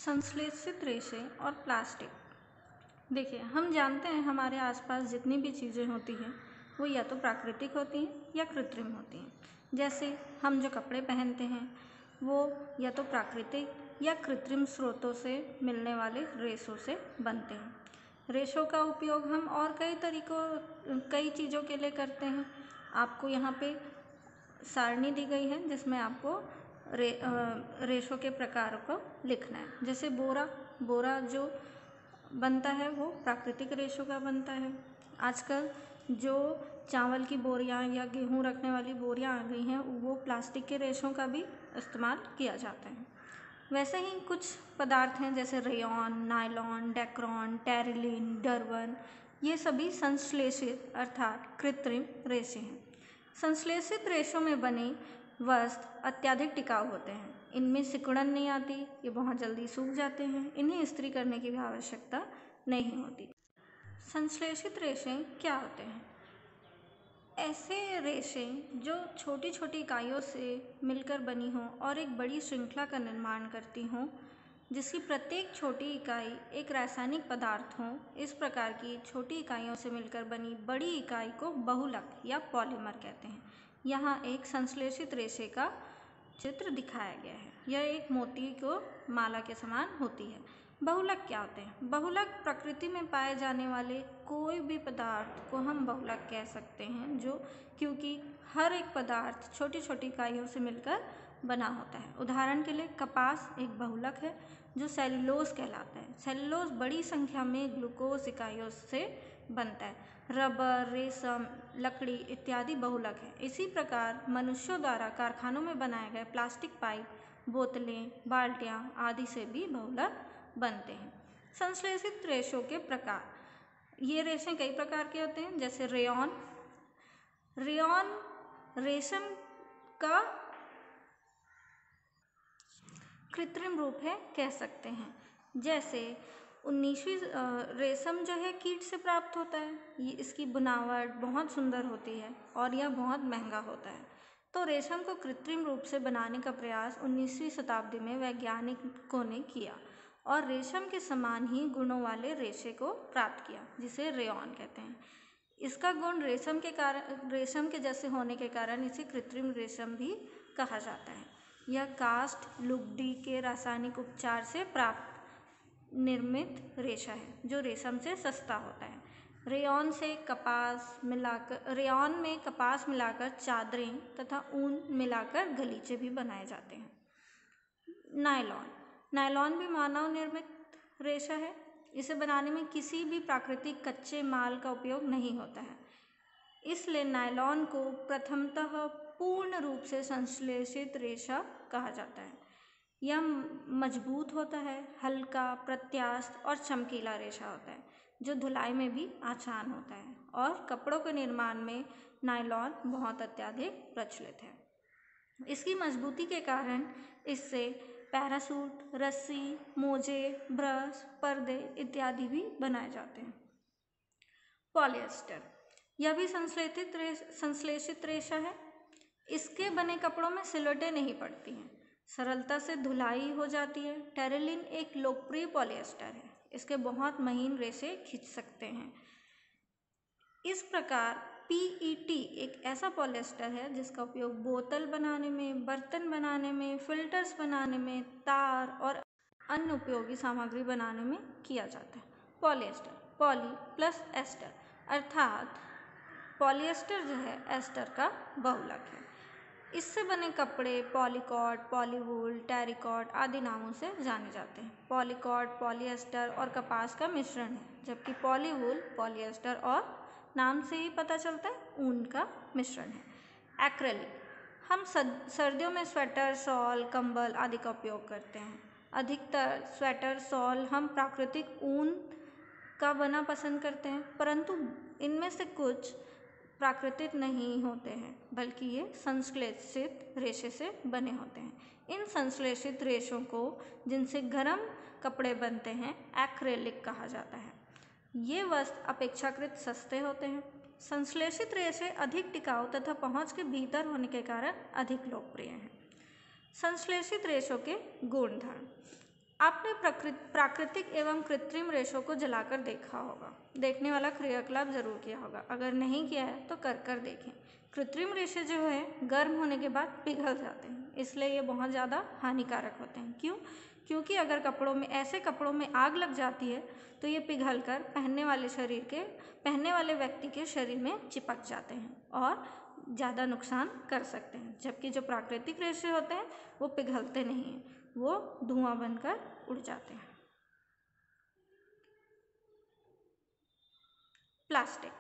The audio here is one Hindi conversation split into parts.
संश्लेषित रेशे और प्लास्टिक। देखिए, हम जानते हैं हमारे आसपास जितनी भी चीज़ें होती हैं वो या तो प्राकृतिक होती हैं या कृत्रिम होती हैं। जैसे हम जो कपड़े पहनते हैं वो या तो प्राकृतिक या कृत्रिम स्रोतों से मिलने वाले रेशों से बनते हैं। रेशों का उपयोग हम और कई चीज़ों के लिए करते हैं। आपको यहाँ पे सारणी दी गई है जिसमें आपको रेशों के प्रकारों को लिखना है। जैसे बोरा जो बनता है वो प्राकृतिक रेशों का बनता है। आजकल जो चावल की बोरियां या गेहूं रखने वाली बोरियां आ गई हैं वो प्लास्टिक के रेशों का भी इस्तेमाल किया जाता है। वैसे ही कुछ पदार्थ हैं जैसे rayon, nylon, Dacron, terylene, Durban, ये सभी संश्लेषित अर्थात कृत्रिम रेशे हैं। संश्लेषित रेशों में बने वस्त्र अत्यधिक टिकाऊ होते हैं। इनमें सिकुड़न नहीं आती, ये बहुत जल्दी सूख जाते हैं, इन्हें इस्त्री करने की भी आवश्यकता नहीं होती। संश्लेषित रेशे क्या होते हैं? ऐसे रेशे जो छोटी छोटी इकाइयों से मिलकर बनी हों और एक बड़ी श्रृंखला का निर्माण करती हों, जिसकी प्रत्येक छोटी इकाई एक रासायनिक पदार्थ हो। इस प्रकार की छोटी इकाइयों से मिलकर बनी बड़ी इकाई को बहुलक या पॉलीमर कहते हैं। यहाँ एक संश्लेषित रेशे का चित्र दिखाया गया है। यह एक मोती को माला के समान होती है। बहुलक क्या होते हैं? बहुलक प्रकृति में पाए जाने वाले कोई भी पदार्थ को हम बहुलक कह सकते हैं, जो क्योंकि हर एक पदार्थ छोटी छोटी इकाइयों से मिलकर बना होता है। उदाहरण के लिए कपास एक बहुलक है जो सेल्यूलोज कहलाता है। सेल्यूलोज बड़ी संख्या में ग्लूकोज इकाइयों से बनता है। रबर, रेशम, लकड़ी इत्यादि बहुलक है। इसी प्रकार मनुष्यों द्वारा कारखानों में बनाए गए प्लास्टिक पाइप, बोतलें, बाल्टियाँ आदि से भी बहुलक बनते हैं। संश्लेषित रेशों के प्रकार। ये रेशे कई प्रकार के होते हैं जैसे रेयॉन रेशम का कृत्रिम रूप है कह सकते हैं। जैसे 19वीं रेशम जो है कीट से प्राप्त होता है। ये इसकी बनावट बहुत सुंदर होती है और यह बहुत महंगा होता है। तो रेशम को कृत्रिम रूप से बनाने का प्रयास 19वीं शताब्दी में वैज्ञानिकों ने किया और रेशम के समान ही गुणों वाले रेशे को प्राप्त किया, जिसे रेयॉन कहते हैं। इसका गुण रेशम के जैसे होने के कारण इसे कृत्रिम रेशम भी कहा जाता है। यह कास्ट लुगदी के रासायनिक उपचार से प्राप्त निर्मित रेशा है जो रेशम से सस्ता होता है। रेयॉन में कपास मिलाकर चादरें तथा ऊन मिलाकर गलीचे भी बनाए जाते हैं। नायलॉन भी मानव निर्मित रेशा है। इसे बनाने में किसी भी प्राकृतिक कच्चे माल का उपयोग नहीं होता है, इसलिए नायलॉन को प्रथमतः पूर्ण रूप से संश्लेषित रेशा कहा जाता है। यह मजबूत होता है, हल्का, प्रत्यास्थ और चमकीला रेशा होता है जो धुलाई में भी आसान होता है और कपड़ों के निर्माण में नायलॉन बहुत अत्यधिक प्रचलित है। इसकी मजबूती के कारण इससे पैरासूट, रस्सी, मोजे, ब्रश, पर्दे इत्यादि भी बनाए जाते हैं। पॉलिएस्टर, यह भी संश्लेषित रेशा है। इसके बने कपड़ों में सिलवटें नहीं पड़ती हैं, सरलता से धुलाई हो जाती है। टेरिलीन एक लोकप्रिय पॉलिएस्टर है। इसके बहुत महीन रेशे खींच सकते हैं। इस प्रकार PET एक ऐसा पॉलिएस्टर है जिसका उपयोग बोतल बनाने में, बर्तन बनाने में, फिल्टर्स बनाने में, तार और अन्य उपयोगी सामग्री बनाने में किया जाता है। पॉलिएस्टर, पॉली प्लस एस्टर, अर्थात पॉलिएस्टर जो है एस्टर का बहुलक है। इससे बने कपड़े पॉलीकॉट, पॉलीवूल, टेरिकॉट आदि नामों से जाने जाते हैं। पॉलीकॉट पॉलिएस्टर और कपास का मिश्रण है, जबकि पॉलीवूल पॉलिएस्टर और नाम से ही पता चलता है ऊन का मिश्रण है। एक्रेलिक, हम सर्दियों में स्वेटर, शॉल, कंबल आदि का उपयोग करते हैं। अधिकतर स्वेटर, शॉल हम प्राकृतिक ऊन का बना पसंद करते हैं, परंतु इनमें से कुछ प्राकृतिक नहीं होते हैं बल्कि ये संश्लेषित रेशे से बने होते हैं। इन संश्लेषित रेशों को जिनसे गर्म कपड़े बनते हैं एक्रेलिक कहा जाता है। ये वस्त्र अपेक्षाकृत सस्ते होते हैं। संश्लेषित रेशे अधिक टिकाऊ तथा पहुंच के भीतर होने के कारण अधिक लोकप्रिय हैं। संश्लेषित रेशों के गुणधर्म। आपने प्राकृतिक एवं कृत्रिम रेशों को जलाकर देखा होगा। देखने वाला क्रियाकलाप जरूर किया होगा, अगर नहीं किया है तो कर देखें। कृत्रिम रेशे जो है गर्म होने के बाद पिघल जाते हैं, इसलिए ये बहुत ज़्यादा हानिकारक होते हैं। क्यों? क्योंकि अगर ऐसे कपड़ों में आग लग जाती है तो ये पिघलकर पहनने वाले व्यक्ति के शरीर में चिपक जाते हैं और ज़्यादा नुकसान कर सकते हैं। जबकि जो प्राकृतिक रेशे होते हैं वो पिघलते नहीं हैं, वो धुआं बनकर उड़ जाते हैं। प्लास्टिक,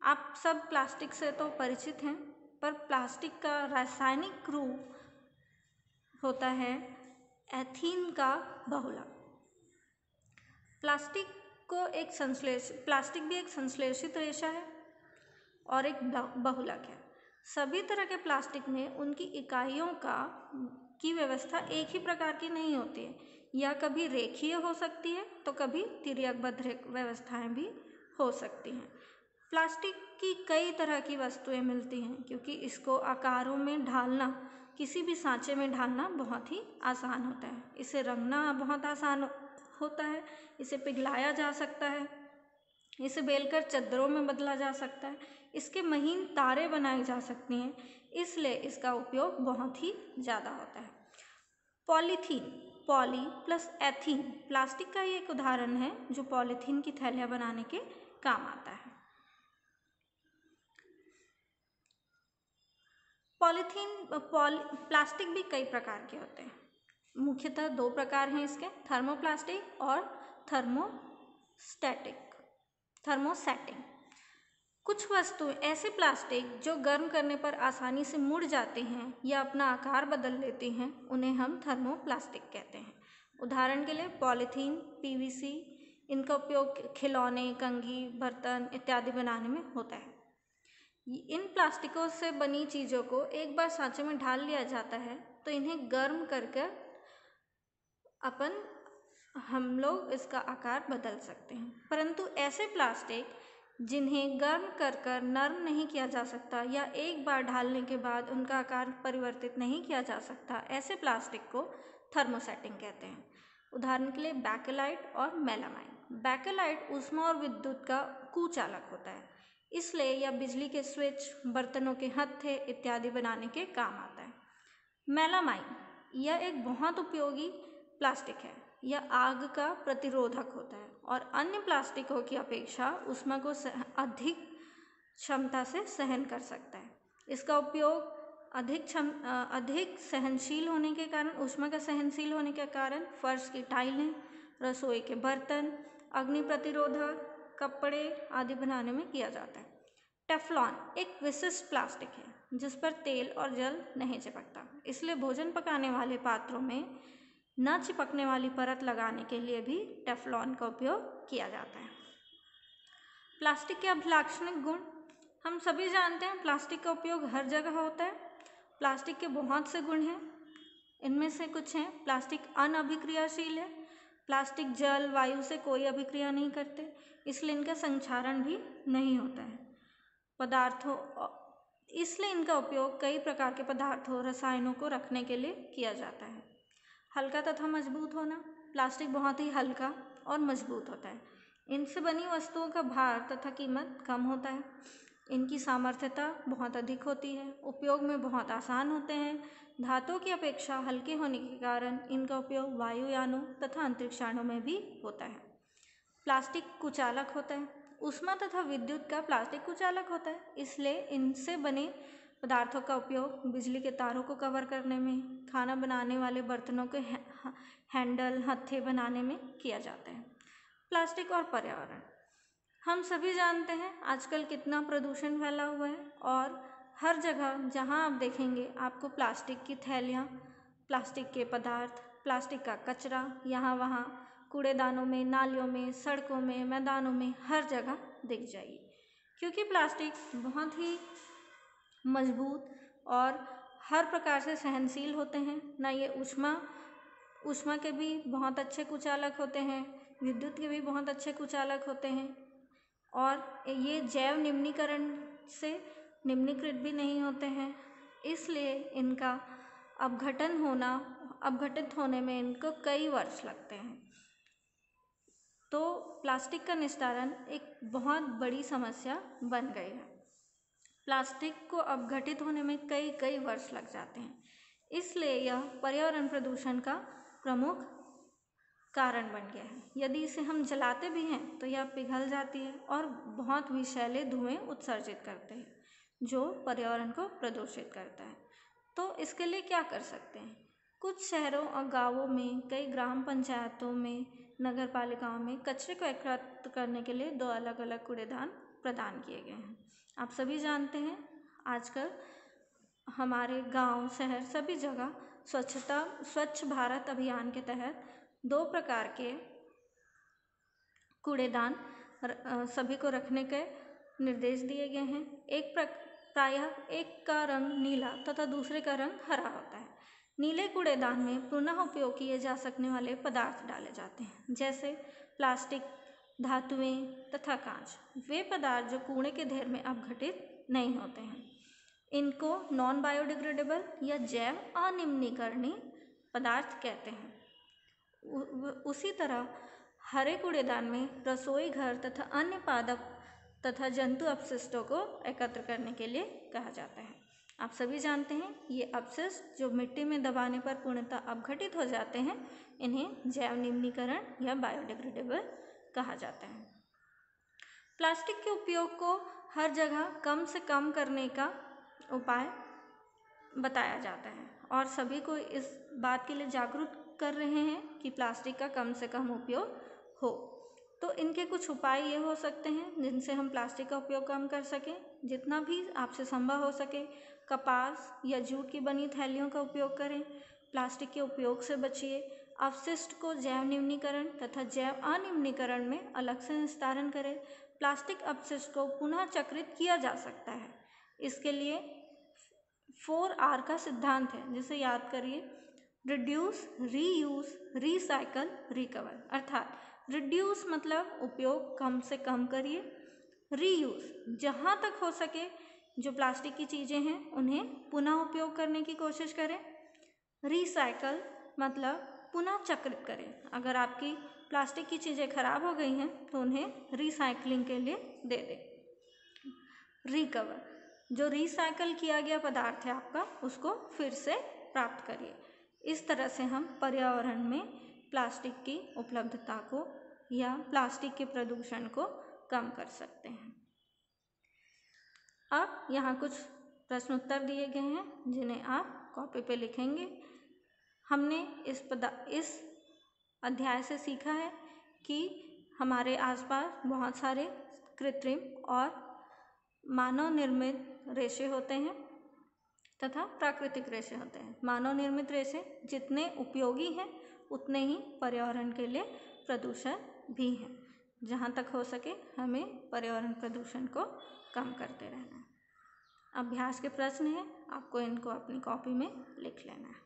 आप सब प्लास्टिक से तो परिचित हैं, पर प्लास्टिक का रासायनिक रूप होता है एथीन का बहुलक। प्लास्टिक भी एक संश्लेषित रेशा है और एक बहुलक है। सभी तरह के प्लास्टिक में उनकी इकाइयों की व्यवस्था एक ही प्रकार की नहीं होती है, या कभी रेखीय हो सकती है तो कभी तिर्यकबद्ध व्यवस्थाएं भी हो सकती हैं। प्लास्टिक की कई तरह की वस्तुएं मिलती हैं, क्योंकि इसको आकारों में ढालना, किसी भी सांचे में ढालना बहुत ही आसान होता है। इसे रंगना बहुत आसान होता है, इसे पिघलाया जा सकता है, इसे बेलकर चद्दरों में बदला जा सकता है, इसके महीन तारे बनाई जा सकती हैं, इसलिए इसका उपयोग बहुत ही ज़्यादा होता है। Polythene, poly plus ethene plastic का ही एक उदाहरण है जो पॉलीथीन की थैलियाँ बनाने के काम आता है। प्लास्टिक भी कई प्रकार के होते हैं। मुख्यतः दो प्रकार हैं इसके, थर्मोप्लास्टिक और थर्मोसेटिंग। कुछ वस्तुएं ऐसे प्लास्टिक जो गर्म करने पर आसानी से मुड़ जाते हैं या अपना आकार बदल लेते हैं, उन्हें हम थर्मोप्लास्टिक कहते हैं। उदाहरण के लिए पॉलीथीन, पीवीसी, इनका उपयोग खिलौने, कंघी, बर्तन इत्यादि बनाने में होता है। इन प्लास्टिकों से बनी चीज़ों को एक बार सांचे में ढाल लिया जाता है तो इन्हें गर्म करके हम लोग इसका आकार बदल सकते हैं। परंतु ऐसे प्लास्टिक जिन्हें गर्म कर नरम नहीं किया जा सकता या एक बार ढालने के बाद उनका आकार परिवर्तित नहीं किया जा सकता, ऐसे प्लास्टिक को थर्मोसेटिंग कहते हैं। उदाहरण के लिए बैकेलाइट और मेलामाइन। बैकेलाइट ऊष्मा और विद्युत का कुचालक होता है, इसलिए यह बिजली के स्विच, बर्तनों के हत्थे इत्यादि बनाने के काम आता है। मेलामाइन यह एक बहुत उपयोगी प्लास्टिक है। यह आग का प्रतिरोधक होता है और अन्य प्लास्टिकों की अपेक्षा ऊष्मा को अधिक क्षमता से सहन कर सकता है। इसका उपयोग अधिक सहनशील होने के कारण, ऊष्मा का सहनशील होने के कारण फर्श की टाइलें, रसोई के बर्तन, अग्नि प्रतिरोधक कपड़े आदि बनाने में किया जाता है। टेफ्लॉन एक विशिष्ट प्लास्टिक है जिस पर तेल और जल नहीं चिपकता, इसलिए भोजन पकाने वाले पात्रों में न चिपकने वाली परत लगाने के लिए भी टेफ्लॉन का उपयोग किया जाता है। प्लास्टिक के अभिलाक्षणिक गुण हम सभी जानते हैं। प्लास्टिक का उपयोग हर जगह होता है। प्लास्टिक के बहुत से गुण हैं, इनमें से कुछ हैं। प्लास्टिक अनअभिक्रियाशील है। प्लास्टिक जल, वायु से कोई अभिक्रिया नहीं करते, इसलिए इनका संक्षारण भी नहीं होता है। इसलिए इनका उपयोग कई प्रकार के पदार्थों, रसायनों को रखने के लिए किया जाता है। हल्का तथा मजबूत होना, प्लास्टिक बहुत ही हल्का और मजबूत होता है। इनसे बनी वस्तुओं का भार तथा कीमत कम होता है। इनकी सामर्थ्यता बहुत अधिक होती है। उपयोग में बहुत आसान होते हैं। धातुओं की अपेक्षा हल्के होने के कारण इनका उपयोग वायुयानों तथा अंतरिक्षयानों में भी होता है। प्लास्टिक कुचालक होता है। ऊष्मा तथा विद्युत का प्लास्टिक कुचालक होता है, इसलिए इनसे बने पदार्थों का उपयोग बिजली के तारों को कवर करने में, खाना बनाने वाले बर्तनों के हैंडल, हत्थे बनाने में किया जाता है। प्लास्टिक और पर्यावरण, हम सभी जानते हैं आजकल कितना प्रदूषण फैला हुआ है और हर जगह जहां आप देखेंगे आपको प्लास्टिक की थैलियाँ, प्लास्टिक के पदार्थ, प्लास्टिक का कचरा यहाँ वहाँ कूड़ेदानों में, नालियों में, सड़कों में, मैदानों में हर जगह दिख जाएगी। क्योंकि प्लास्टिक बहुत ही मजबूत और हर प्रकार से सहनशील होते हैं। ना ये ऊष्मा के भी बहुत अच्छे कुचालक होते हैं, विद्युत के भी बहुत अच्छे कुचालक होते हैं और ये जैव निम्नीकरण से निम्नीकृत भी नहीं होते हैं, इसलिए इनका अपघटन होना अपघटित होने में इनको कई वर्ष लगते हैं। तो प्लास्टिक का निस्तारण एक बहुत बड़ी समस्या बन गई है। प्लास्टिक को अपघटित होने में कई वर्ष लग जाते हैं, इसलिए यह पर्यावरण प्रदूषण का प्रमुख कारण बन गया है। यदि इसे हम जलाते भी हैं तो यह पिघल जाती है और बहुत विषैले धुएं उत्सर्जित करते हैं, जो पर्यावरण को प्रदूषित करता है। तो इसके लिए क्या कर सकते हैं? कुछ शहरों और गांवों में, कई ग्राम पंचायतों में, नगर पालिकाओं में कचरे को एकत्र करने के लिए 2 अलग-अलग कूड़ेदान प्रदान किए गए हैं। आप सभी जानते हैं, आजकल हमारे गांव, शहर सभी जगह स्वच्छ भारत अभियान के तहत 2 प्रकार के कूड़ेदान सभी को रखने के निर्देश दिए गए हैं। प्रायः एक का रंग नीला तथा दूसरे का रंग हरा होता है। नीले कूड़ेदान में पुनः उपयोग किए जा सकने वाले पदार्थ डाले जाते हैं, जैसे प्लास्टिक, धातुएं तथा कांच। वे पदार्थ जो कूड़े के ढेर में अपघटित नहीं होते हैं, इनको नॉन बायोडिग्रेडेबल या जैव अनिम्नीकरणीय पदार्थ कहते हैं। उसी तरह हरे कूड़ेदान में रसोई घर तथा अन्य पादप तथा जंतु अपशिष्टों को एकत्र करने के लिए कहा जाता है। आप सभी जानते हैं, ये अपशिष्ट जो मिट्टी में दबाने पर पूर्णतः अपघटित हो जाते हैं, इन्हें जैव निम्नीकरण या बायोडिग्रेडेबल कहा जाता है। प्लास्टिक के उपयोग को हर जगह कम से कम करने का उपाय बताया जाता है और सभी को इस बात के लिए जागरूक कर रहे हैं कि प्लास्टिक का कम से कम उपयोग हो। तो इनके कुछ उपाय ये हो सकते हैं जिनसे हम प्लास्टिक का उपयोग कम कर सकें। जितना भी आपसे संभव हो सके, कपास या जूट की बनी थैलियों का उपयोग करें। प्लास्टिक के उपयोग से बचिए। अपशिष्ट को जैव निम्नीकरण तथा जैव अनिम्नीकरण में अलग से निस्तारण करें। प्लास्टिक अपशिष्ट को पुनः चक्रित किया जा सकता है। इसके लिए 4R का सिद्धांत है, जिसे याद करिए। Reduce, reuse, recycle, recover. अर्थात रिड्यूस मतलब उपयोग कम से कम करिए। रीयूज, जहाँ तक हो सके जो प्लास्टिक की चीज़ें हैं उन्हें पुनः उपयोग करने की कोशिश करें। रिसाइकल मतलब पुनः चक्रित करें। अगर आपकी प्लास्टिक की चीज़ें खराब हो गई हैं तो उन्हें रिसाइकलिंग के लिए दे दें। रिकवर, जो रिसाइकल किया गया पदार्थ है आपका, उसको फिर से प्राप्त करिए। इस तरह से हम पर्यावरण में प्लास्टिक की उपलब्धता को या प्लास्टिक के प्रदूषण को कम कर सकते हैं। अब यहाँ कुछ प्रश्न उत्तर दिए गए हैं जिन्हें आप कॉपी पे लिखेंगे। हमने इस अध्याय से सीखा है कि हमारे आसपास बहुत सारे कृत्रिम और मानव निर्मित रेशे होते हैं तथा प्राकृतिक रेशे होते हैं। मानव निर्मित रेशे जितने उपयोगी हैं उतने ही पर्यावरण के लिए प्रदूषण भी हैं। जहाँ तक हो सके हमें पर्यावरण प्रदूषण को कम करते रहना है। अभ्यास के प्रश्न हैं, आपको इनको अपनी कॉपी में लिख लेना है।